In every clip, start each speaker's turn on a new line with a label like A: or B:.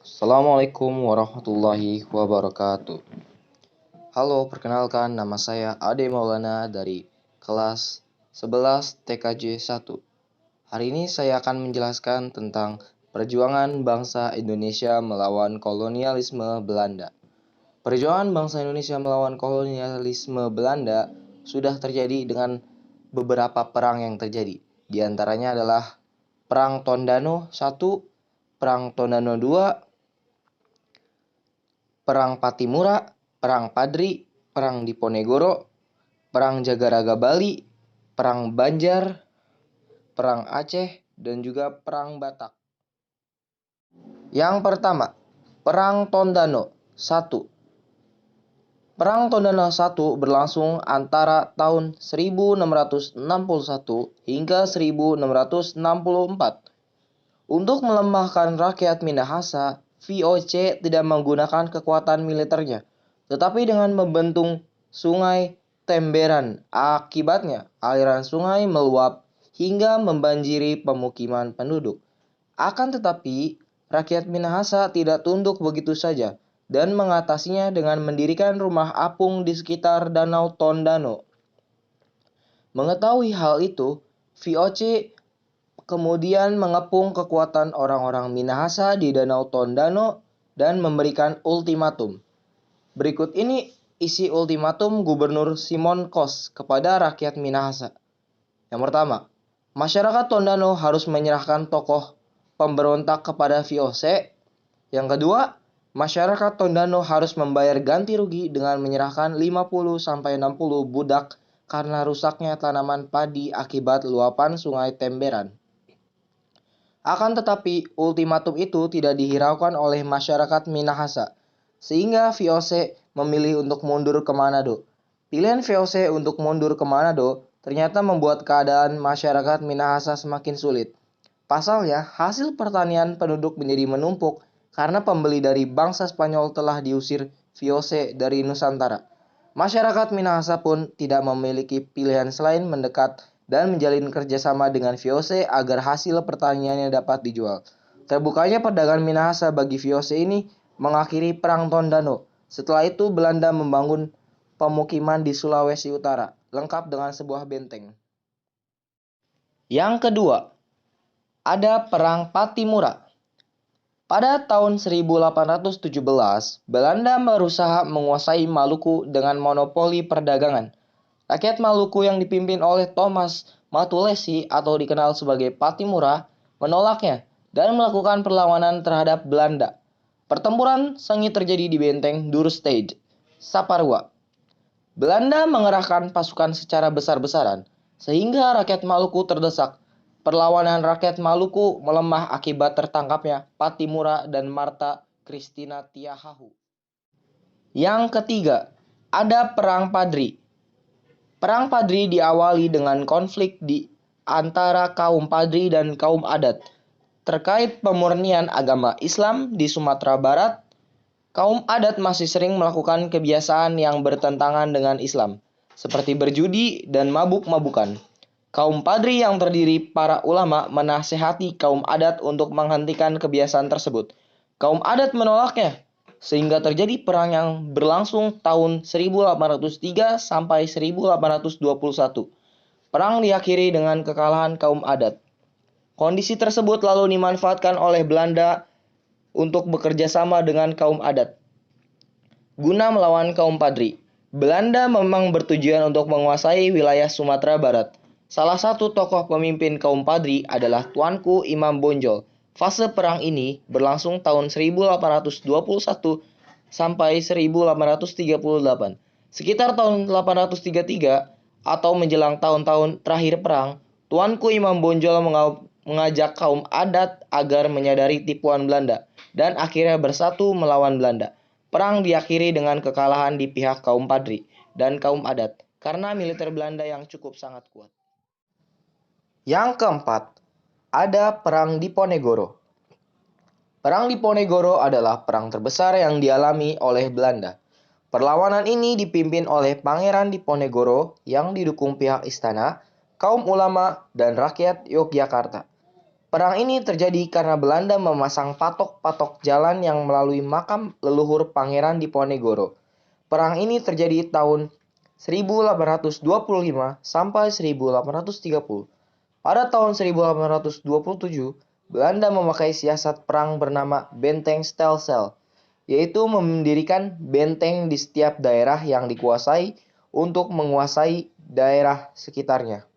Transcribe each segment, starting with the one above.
A: Assalamualaikum warahmatullahi wabarakatuh. Halo, perkenalkan nama saya Ade Maulana dari kelas 11 TKJ 1. Hari ini saya akan menjelaskan tentang perjuangan bangsa Indonesia melawan kolonialisme Belanda. Perjuangan bangsa Indonesia melawan kolonialisme Belanda sudah terjadi dengan beberapa perang yang terjadi. Di antaranya adalah Perang Tondano 1, Perang Tondano 2, Perang Patimura, Perang Padri, Perang Diponegoro, Perang Jagaraga Bali, Perang Banjar, Perang Aceh, dan juga Perang Batak. Yang pertama, Perang Tondano 1. Perang Tondano 1 berlangsung antara tahun 1661 hingga 1664. Untuk melemahkan rakyat Minahasa, VOC tidak menggunakan kekuatan militernya, tetapi dengan membentuk sungai Temberan. Akibatnya, aliran sungai meluap hingga membanjiri pemukiman penduduk. Akan tetapi, rakyat Minahasa tidak tunduk begitu saja dan mengatasinya dengan mendirikan rumah apung di sekitar Danau Tondano. Mengetahui hal itu, VOC kemudian mengepung kekuatan orang-orang Minahasa di Danau Tondano dan memberikan ultimatum. Berikut ini isi ultimatum Gubernur Simon Kos kepada rakyat Minahasa. Yang pertama, masyarakat Tondano harus menyerahkan tokoh pemberontak kepada VOC. Yang kedua, masyarakat Tondano harus membayar ganti rugi dengan menyerahkan 50-60 budak karena rusaknya tanaman padi akibat luapan sungai Temberan. Akan tetapi, ultimatum itu tidak dihiraukan oleh masyarakat Minahasa, sehingga VOC memilih untuk mundur ke Manado. Pilihan VOC untuk mundur ke Manado ternyata membuat keadaan masyarakat Minahasa semakin sulit. Pasalnya, hasil pertanian penduduk menjadi menumpuk karena pembeli dari bangsa Spanyol telah diusir VOC dari Nusantara. Masyarakat Minahasa pun tidak memiliki pilihan selain mendekat dan menjalin kerjasama dengan VOC agar hasil pertaniannya dapat dijual. Terbukanya perdagangan Minahasa bagi VOC ini mengakhiri Perang Tondano. Setelah itu Belanda membangun pemukiman di Sulawesi Utara, lengkap dengan sebuah benteng. Yang kedua, ada Perang Patimura. Pada tahun 1817, Belanda berusaha menguasai Maluku dengan monopoli perdagangan. Rakyat Maluku yang dipimpin oleh Thomas Matulesi atau dikenal sebagai Patimura menolaknya dan melakukan perlawanan terhadap Belanda. Pertempuran sengit terjadi di benteng Durstede, Saparua. Belanda mengerahkan pasukan secara besar-besaran sehingga rakyat Maluku terdesak. Perlawanan rakyat Maluku melemah akibat tertangkapnya Patimura dan Marta Christina Tiahahu. Yang ketiga, ada Perang Padri. Perang Padri diawali dengan konflik di antara kaum Padri dan kaum adat terkait pemurnian agama Islam di Sumatera Barat. Kaum adat masih sering melakukan kebiasaan yang bertentangan dengan Islam, seperti berjudi dan mabuk-mabukan. Kaum Padri yang terdiri para ulama menasehati kaum adat untuk menghentikan kebiasaan tersebut. Kaum adat menolaknya, sehingga terjadi perang yang berlangsung tahun 1803 sampai 1821. Perang diakhiri dengan kekalahan kaum adat. Kondisi tersebut lalu dimanfaatkan oleh Belanda untuk bekerja sama dengan kaum adat guna melawan kaum Padri. Belanda memang bertujuan untuk menguasai wilayah Sumatera Barat. Salah satu tokoh pemimpin kaum Padri adalah Tuanku Imam Bonjol. Fase perang ini berlangsung tahun 1821 sampai 1838. Sekitar tahun 1833 atau menjelang tahun-tahun terakhir perang, Tuanku Imam Bonjol mengajak kaum adat agar menyadari tipuan Belanda dan akhirnya bersatu melawan Belanda. Perang diakhiri dengan kekalahan di pihak kaum Padri dan kaum adat karena militer Belanda yang cukup sangat kuat. Yang keempat, ada Perang Diponegoro. Perang Diponegoro adalah perang terbesar yang dialami oleh Belanda. Perlawanan ini dipimpin oleh Pangeran Diponegoro yang didukung pihak istana, kaum ulama, dan rakyat Yogyakarta. Perang ini terjadi karena Belanda memasang patok-patok jalan yang melalui makam leluhur Pangeran Diponegoro. Perang ini terjadi tahun 1825 sampai 1830. Pada tahun 1827, Belanda memakai siasat perang bernama Benteng Stelsel, yaitu mendirikan benteng di setiap daerah yang dikuasai untuk menguasai daerah sekitarnya.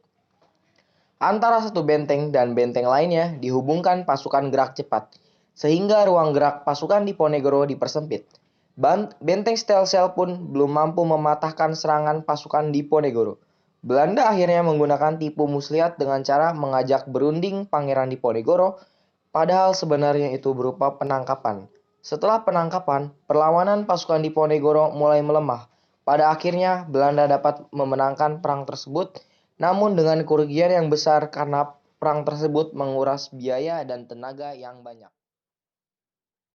A: Antara satu benteng dan benteng lainnya dihubungkan pasukan gerak cepat, sehingga ruang gerak pasukan Diponegoro dipersempit. Benteng Stelsel pun belum mampu mematahkan serangan pasukan Diponegoro. Belanda akhirnya menggunakan tipu muslihat dengan cara mengajak berunding Pangeran Diponegoro, padahal sebenarnya itu berupa penangkapan. Setelah penangkapan, perlawanan pasukan Diponegoro mulai melemah. Pada akhirnya, Belanda dapat memenangkan perang tersebut, namun dengan kerugian yang besar karena perang tersebut menguras biaya dan tenaga yang banyak.